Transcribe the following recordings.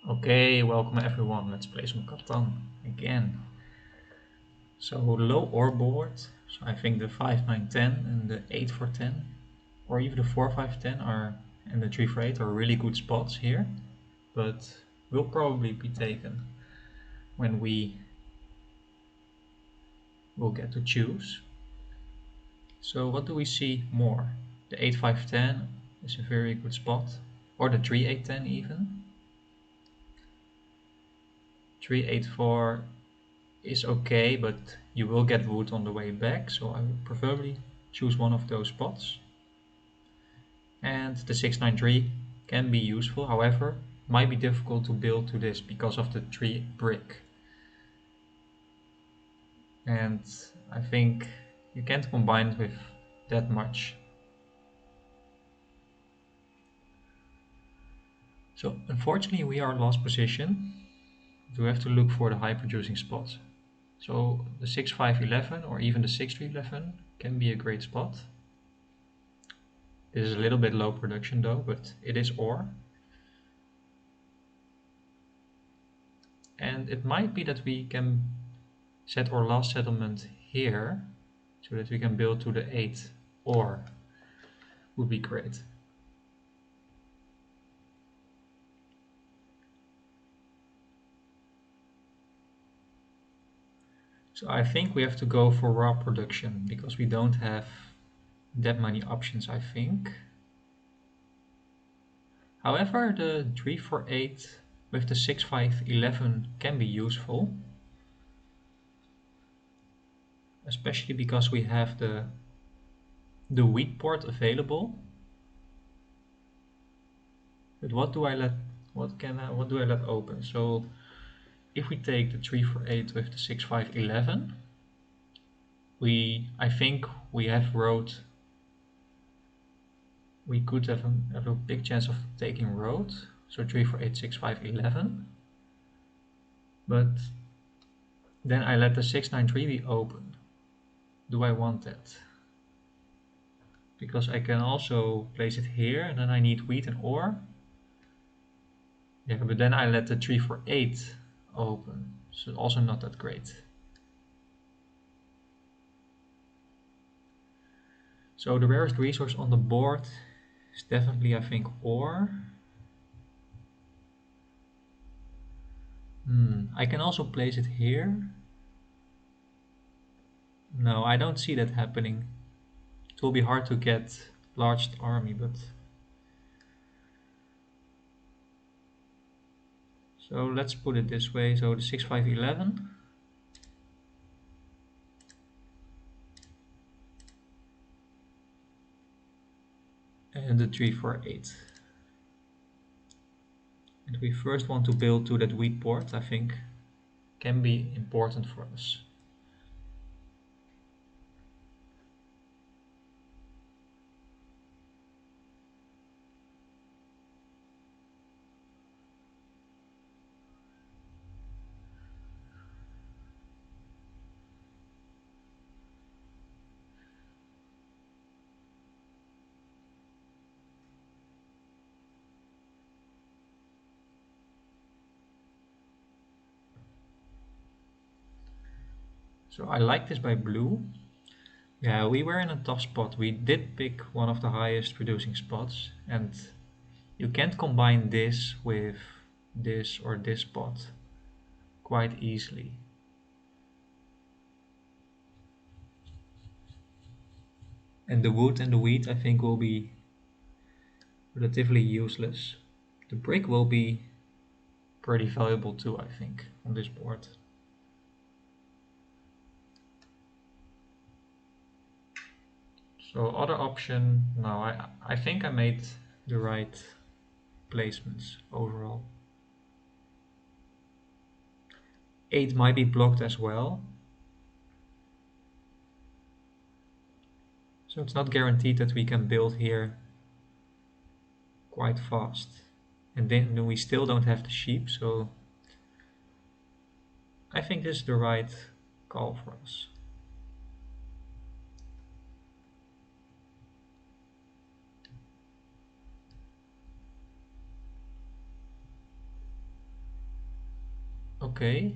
Okay, welcome everyone. Let's play some catan again. So low or board. So I think the 5 9 10 and the 8 for 10 or even the 4 5 10 are and the 3 for 8 are really good spots here, but will probably be taken when we will get to choose. So what do we see more? The 8 5 10 is a very good spot, or the 3 8 10 even. 3 8 4 is okay, but you will get wood on the way back, so I would preferably choose one of those spots. And the 693 can be useful, however, might be difficult to build to this because of the 3 brick. And I think you can't combine it with that much. So unfortunately we are lost position. We have to look for the high producing spots. So the 6-5-11 or even the 6-3-11 can be a great spot. This is a little bit low production though, but it is ore. And it might be that we can set our last settlement here so that we can build to the 8 ore. Would be great. So I think we have to go for raw production because we don't have that many options, I think. However, the 3-4-8 with the 6-5-11 can be useful, especially because we have the wheat port available. But what do I let open? So if we take the 3-4-8 with the 6-5-11, I think we have road. We could have a big chance of taking road. So 3-4-8 6-5-11. But then I let the 6-9-3 be open. Do I want that? Because I can also place it here and then I need wheat and ore. Yeah, but then I let the 3-4-8 open. So also not that great. So the rarest resource on the board is definitely, I think, ore. I can also place it here. No, I don't see that happening. It will be hard to get large army, but so let's put it this way. So the 6-5-11 and the 3-4-8. And we first want to build to that wheat port, I think can be important for us. So I like this by blue. Yeah, we were in a tough spot. We did pick one of the highest producing spots, and you can't combine this with this or this spot quite easily. And the wood and the wheat I think will be relatively useless. The brick will be pretty valuable too, I think, on this board. So other option, no, I think I made the right placements overall. 8 might be blocked as well. So it's not guaranteed that we can build here quite fast. And then we still don't have the sheep, so I think this is the right call for us. Okay,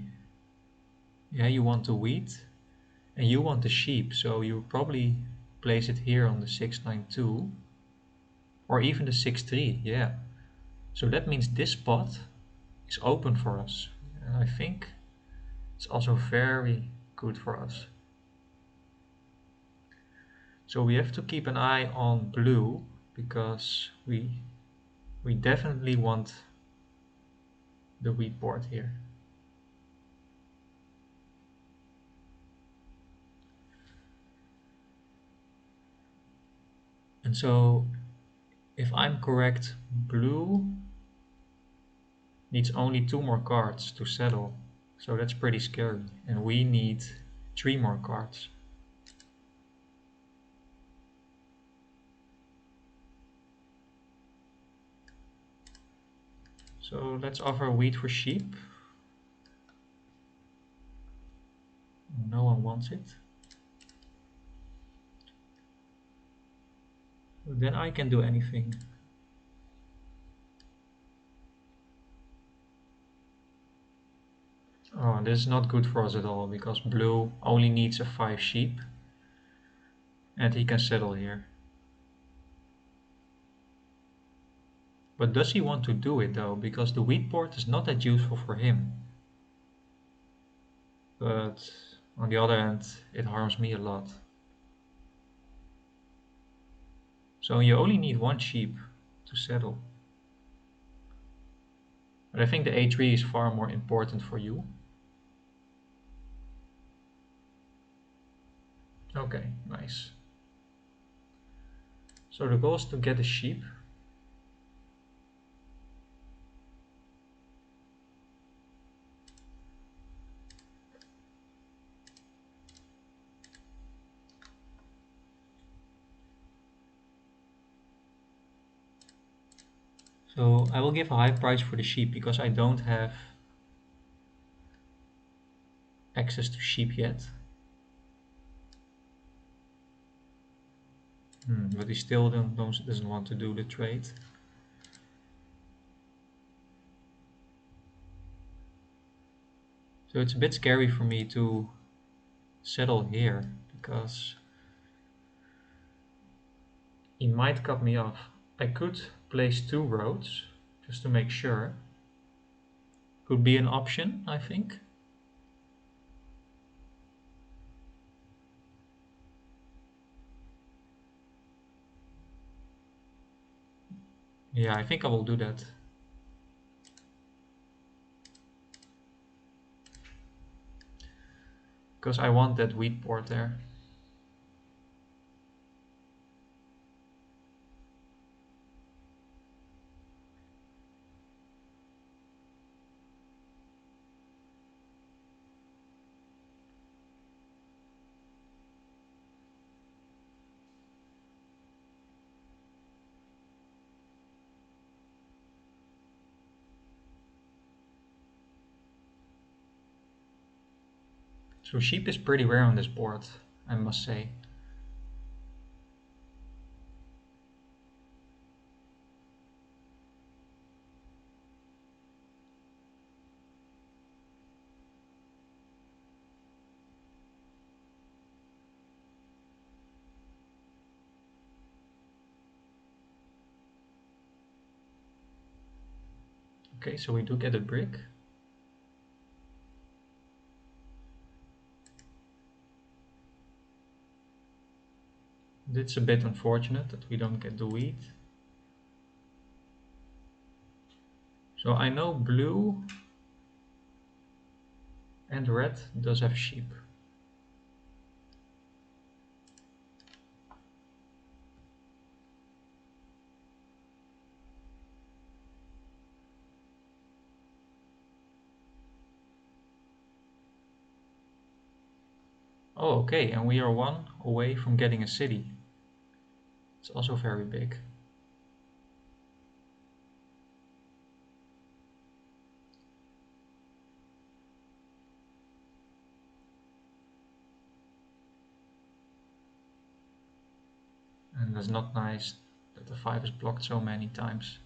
yeah, you want the wheat and you want the sheep, so you probably place it here on the 692 or even the 6-3, yeah. So that means this spot is open for us. And I think it's also very good for us. So we have to keep an eye on blue because we definitely want the wheat board here. And so if I'm correct, blue needs only 2 more cards to settle. So that's pretty scary. And we need 3 more cards. So let's offer wheat for sheep. No one wants it. Then I can do anything. Oh, this is not good for us at all because blue only needs a 5 sheep and he can settle here. But does he want to do it though? Because the wheat board is not that useful for him. But on the other hand, it harms me a lot. So you only need 1 sheep to settle. But I think the a3 is far more important for you. Okay, nice. So the goal is to get a sheep. So I will give a high price for the sheep because I don't have access to sheep yet. But he still doesn't want to do the trade. So it's a bit scary for me to settle here because he might cut me off. I could place 2 roads just to make sure. Could be an option, I think. Yeah, I think I will do that. Because I want that wheat board there. So sheep is pretty rare on this board, I must say. Okay, so we do get a brick. It's a bit unfortunate that we don't get the wheat. So I know blue and red does have sheep. Oh, okay, and we are 1 away from getting a city. It's also very big. And that's not nice that the 5 is blocked so many times.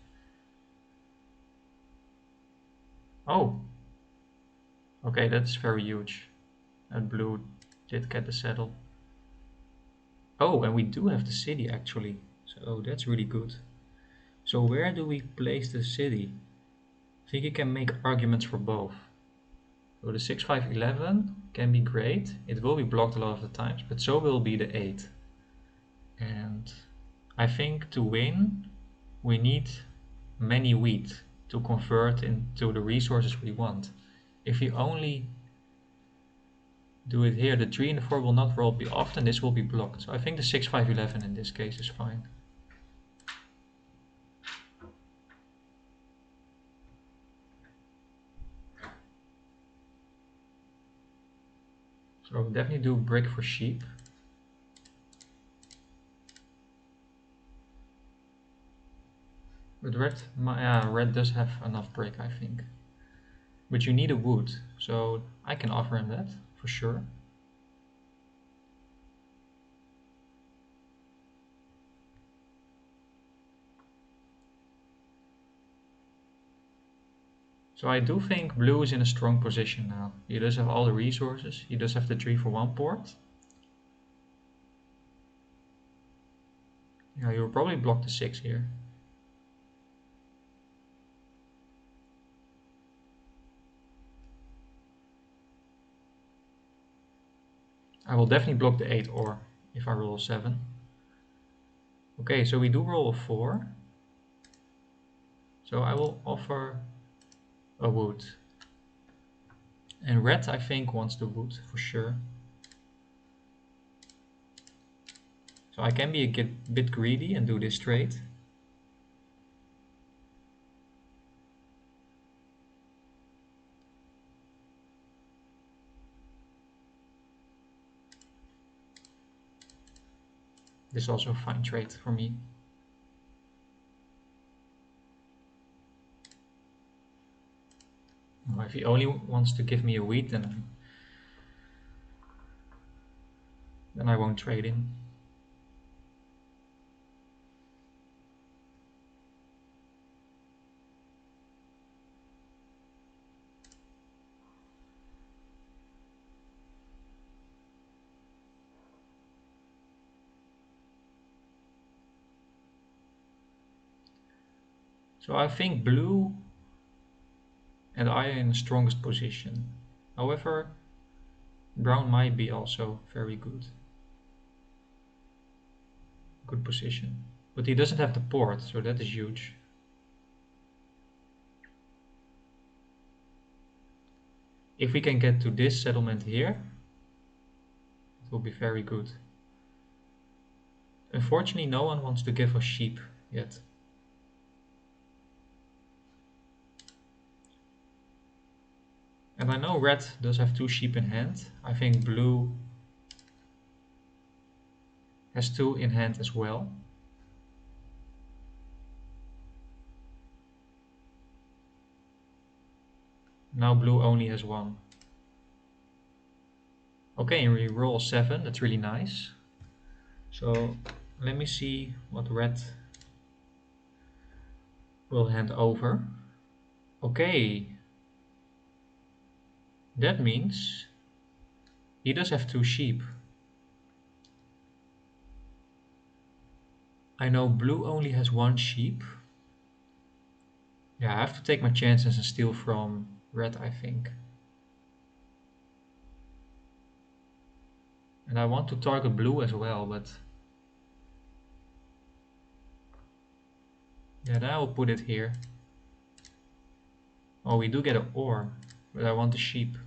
Oh, Okay, that's very huge. And blue did get the saddle. Oh, and we do have the city actually. So that's really good. So where do we place the city? I think you can make arguments for both. So the 6-5-11 can be great. It will be blocked a lot of the times, but so will be the 8. And I think to win, we need many wheat to convert into the resources we want. If you only do it here, the 3 and the 4 will not roll off, and this will be blocked. So I think the 6-5-11 in this case is fine. So definitely do brick for sheep. But red does have enough brick, I think. But you need a wood, so I can offer him that for sure. So I do think blue is in a strong position now. He does have all the resources. He does have the 3 for 1 port. Yeah, you'll probably block the 6 here. I will definitely block the 8 or if I roll a 7. Okay, so we do roll a 4. So I will offer a wood. And red, I think, wants the wood for sure. So I can be a bit greedy and do this trade. This is also a fine trade for me. Well, if he only wants to give me a wheat, then I won't trade him. So I think blue and I are in the strongest position. However, brown might be also very good position. But he doesn't have the port, so that is huge. If we can get to this settlement here, it will be very good. Unfortunately, no one wants to give us sheep yet. And I know red does have 2 sheep in hand. I think blue has 2 in hand as well. Now blue only has 1. Okay, and we roll 7, that's really nice. So let me see what red will hand over. Okay, that means he does have 2 sheep. I know blue only has 1 sheep. Yeah, I have to take my chances and steal from red, I think. And I want to target blue as well, but yeah, then I will put it here. Oh, we do get an ore, but I want the sheep.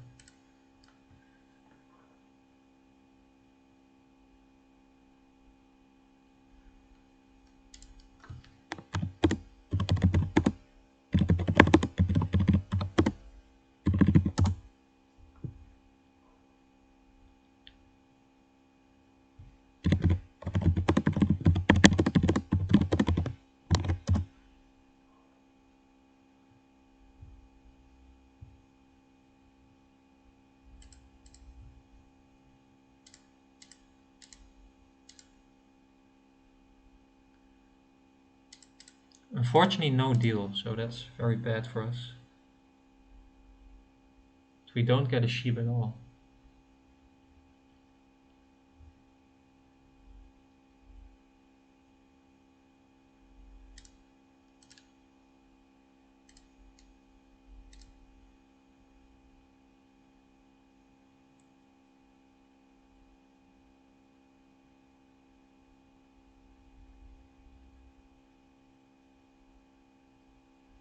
Unfortunately, no deal, so that's very bad for us. we don't get a sheep at all.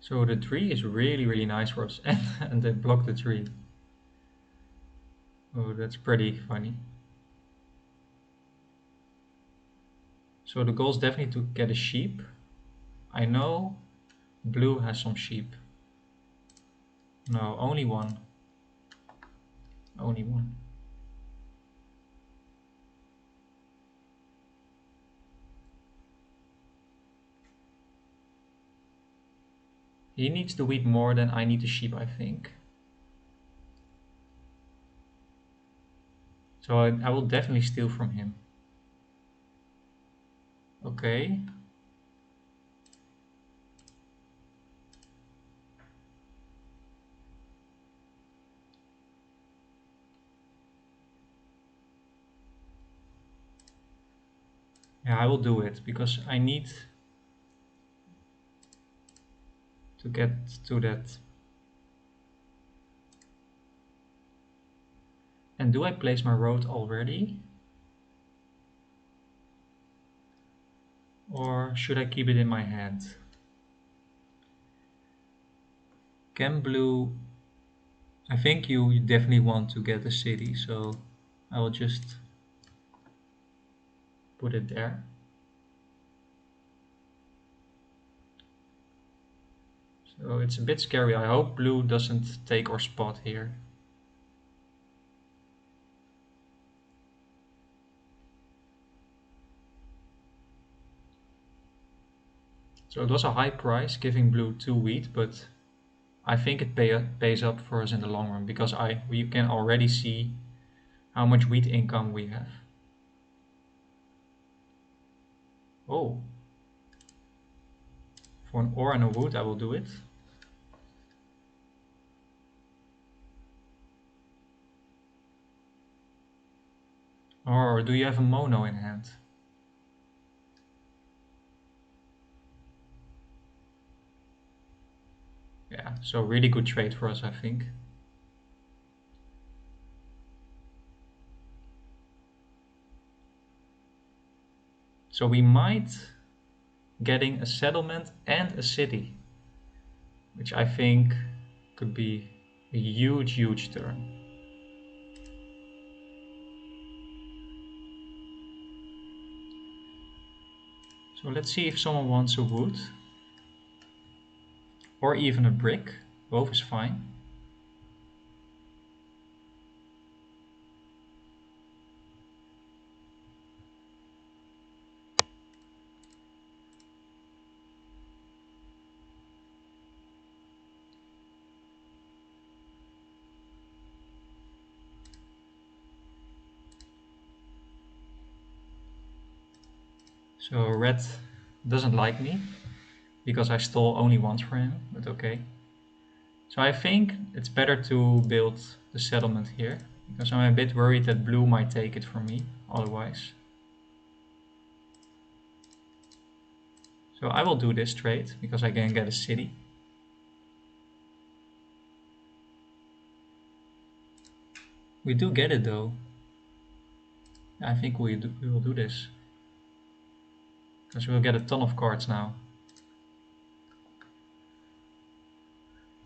So the tree is really nice for us, and they block the tree. Oh, that's pretty funny. So the goal is definitely to get a sheep. I know blue has some sheep. No, only one. Only one. He needs the wheat more than I need the sheep, I think. So I will definitely steal from him. Okay. Yeah, I will do it because I need to get to that. And do I place my road already? Or should I keep it in my head? Can blue... I think you definitely want to get a city, so I will just put it there. So it's a bit scary. I hope blue doesn't take our spot here. So it was a high price giving blue 2 wheat, but I think it pays up for us in the long run because we can already see how much wheat income we have. Oh, for an ore and a wood I will do it. Or do you have a mono in hand? Yeah, so really good trade for us, I think. So we might getting a settlement and a city, which I think could be a huge turn. So let's see if someone wants a wood or even a brick. Both is fine. So red doesn't like me because I stole only once for him, but okay. So I think it's better to build the settlement here because I'm a bit worried that blue might take it from me otherwise. So I will do this trade because I can get a city. We do get it though. I think we will do this because we'll get a ton of cards now.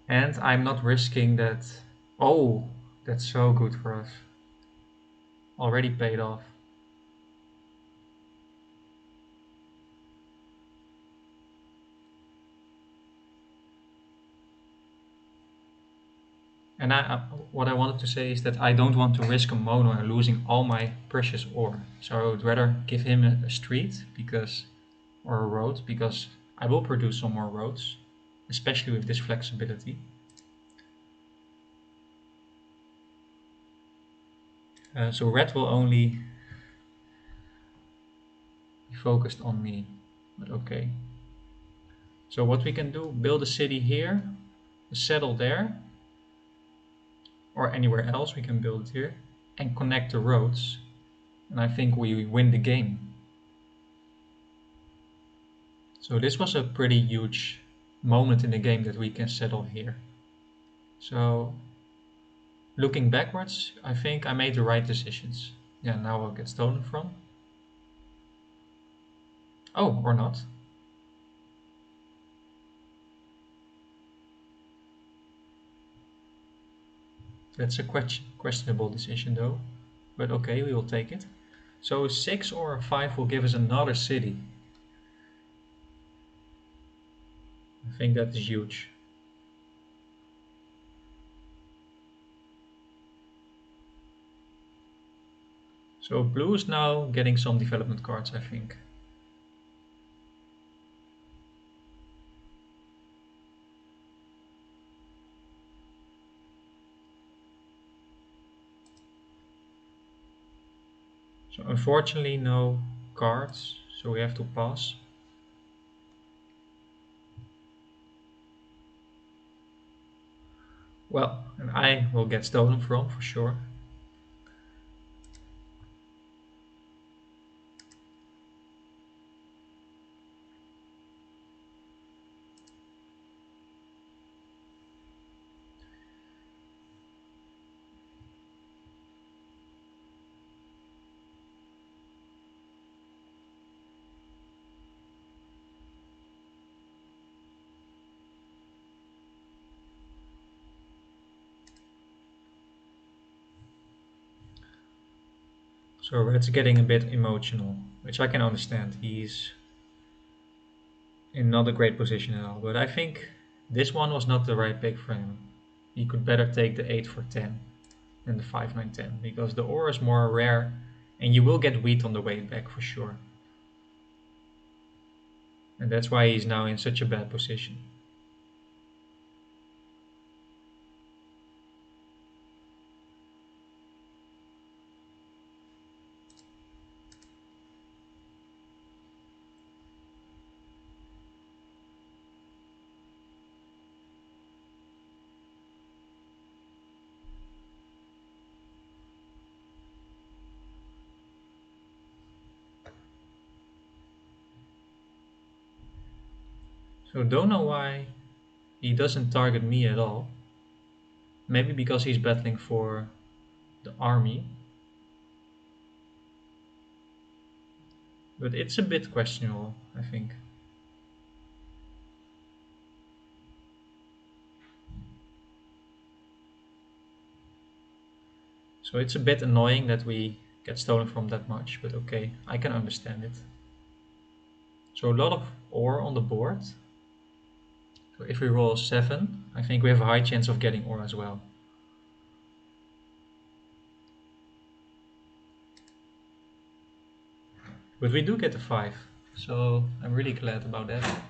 And I'm not risking that. Oh, that's so good for us. Already paid off. And what I wanted to say is that I don't want to risk a mono and losing all my precious ore. So I would rather give him a street or a road because I will produce some more roads, especially with this flexibility. So red will only be focused on me, but okay. So what we can do, build a city here, a settle there, or anywhere else, we can build it here, and connect the roads. And I think we win the game. So this was a pretty huge moment in the game that we can settle here. So looking backwards, I think I made the right decisions. Yeah, now I'll get stolen from. Oh, or not. That's a questionable decision though. But okay, we will take it. So 6 or 5 will give us another city. I think that is huge. So blue is now getting some development cards, I think. So unfortunately no cards, so we have to pass. Well, and I will get stolen from for sure. So red's getting a bit emotional, which I can understand. He's in not a great position at all, but I think this one was not the right pick for him. He could better take the 8 for 10 than the 5, 9, 10, because the ore is more rare and you will get wheat on the way back for sure. And that's why he's now in such a bad position. So don't know why he doesn't target me at all. Maybe because he's battling for the army. But it's a bit questionable, I think. So it's a bit annoying that we get stolen from that much, but okay, I can understand it. So a lot of ore on the board. So if we roll 7, I think we have a high chance of getting ore as well. But we do get a 5, so I'm really glad about that.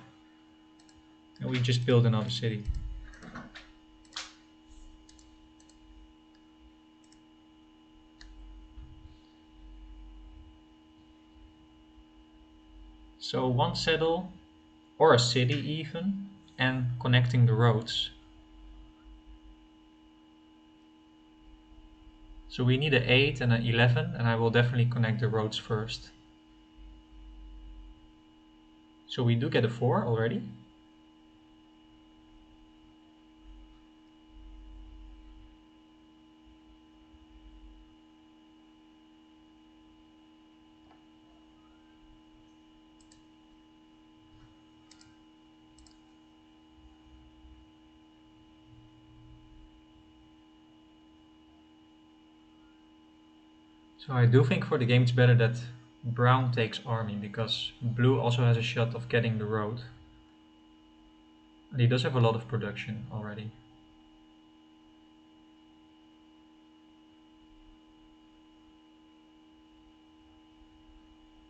And we just build another city. So one saddle, or a city even, and connecting the roads. So we need an 8 and an 11, and I will definitely connect the roads first. So we do get a 4 already. So I do think for the game it's better that brown takes army, because blue also has a shot of getting the road. And he does have a lot of production already.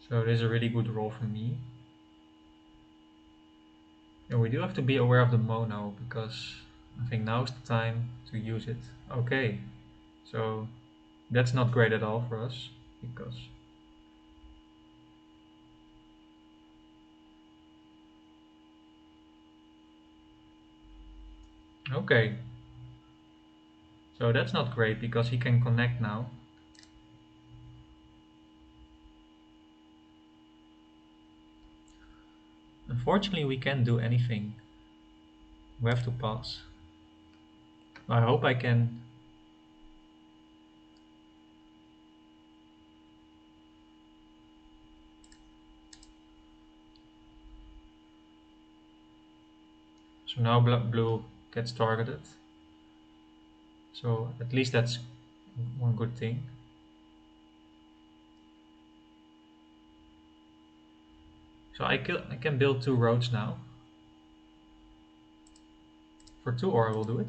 So it is a really good roll for me. And we do have to be aware of the mono, because I think now is the time to use it. Okay, so that's not great at all for us, because... Okay, So that's not great because he can connect now. Unfortunately, we can't do anything. We have to pass. I hope I can. So now blue gets targeted. So at least that's one good thing. So I can build 2 roads now. For 2 ore I will do it.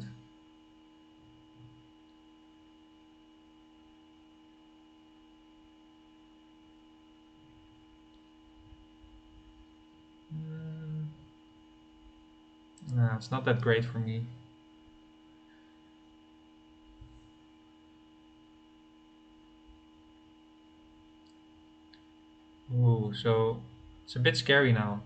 Nah, it's not that great for me. Ooh, so it's a bit scary now.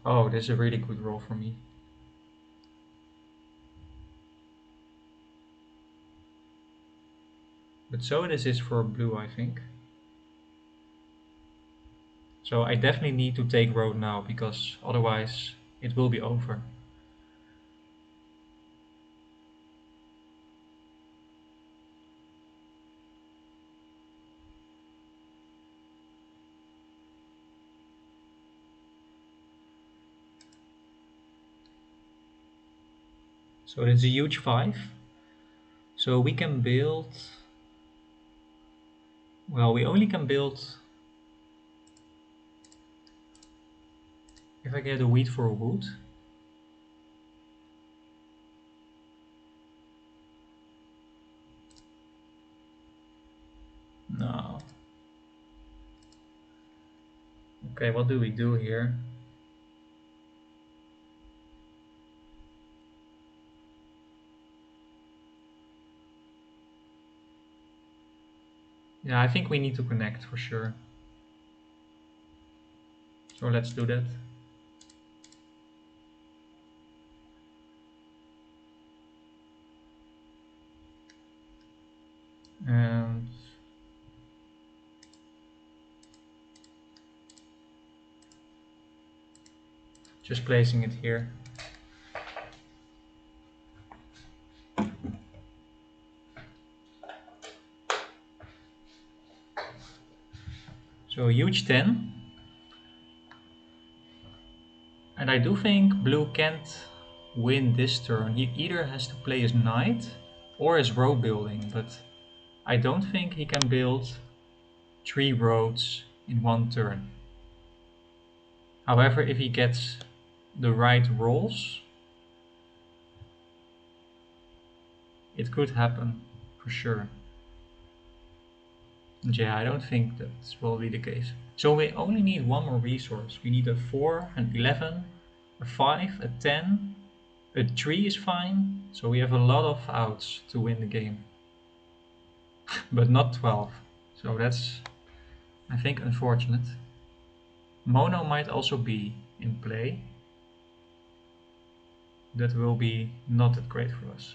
Oh, this is a really good roll for me. But so this is for blue, I think. So I definitely need to take road now because otherwise it will be over. So it's a huge 5. So we can build. Well, we only can build if I get a wheat for a wood. No. Okay, what do we do here? Yeah, I think we need to connect for sure. So let's do that. And just placing it here. So huge 10. And I do think blue can't win this turn. He either has to play his knight or his road building, but I don't think he can build 3 roads in one turn. However, if he gets the right rolls, it could happen for sure. Yeah, I don't think that will be the case. So we only need one more resource. We need a 4, an 11, a 5, a 10, a 3 is fine. So we have a lot of outs to win the game. But not 12. So that's, I think, unfortunate. Mono might also be in play. That will be not that great for us.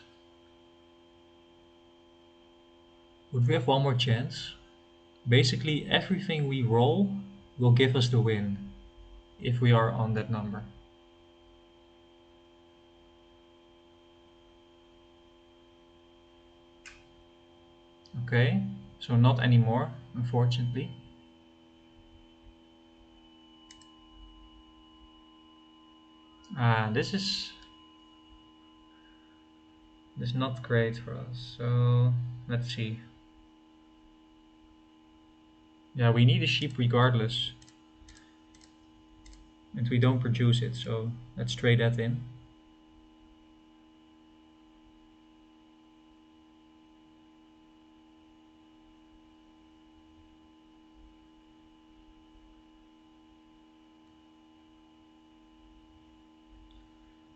Would we have one more chance? Basically, everything we roll will give us the win if we are on that number. Okay, so not anymore, unfortunately. This is not great for us. So let's see. Yeah, we need a sheep regardless, and we don't produce it. So let's trade that in.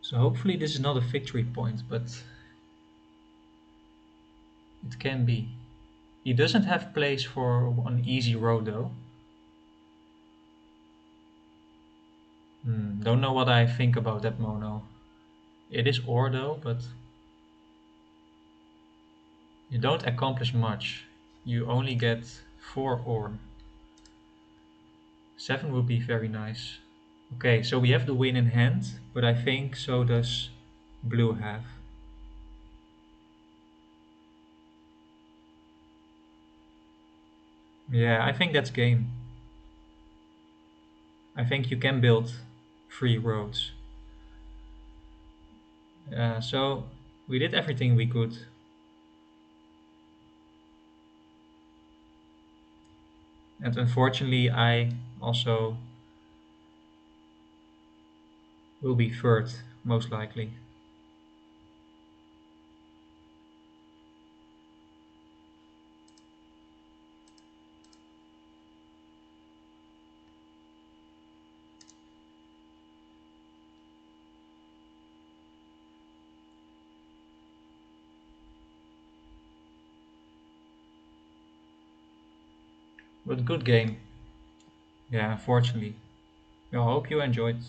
So hopefully this is not a victory point, but it can be. He doesn't have place for an easy road though. Don't know what I think about that mono. It is ore though, but you don't accomplish much. You only get 4 ore. 7 would be very nice. Okay, so we have the win in hand, but I think so does blue have. Yeah, I think that's game. I think you can build 3 roads. So we did everything we could. And unfortunately, I also will be third, most likely. But good game. Yeah, unfortunately. I hope you enjoyed.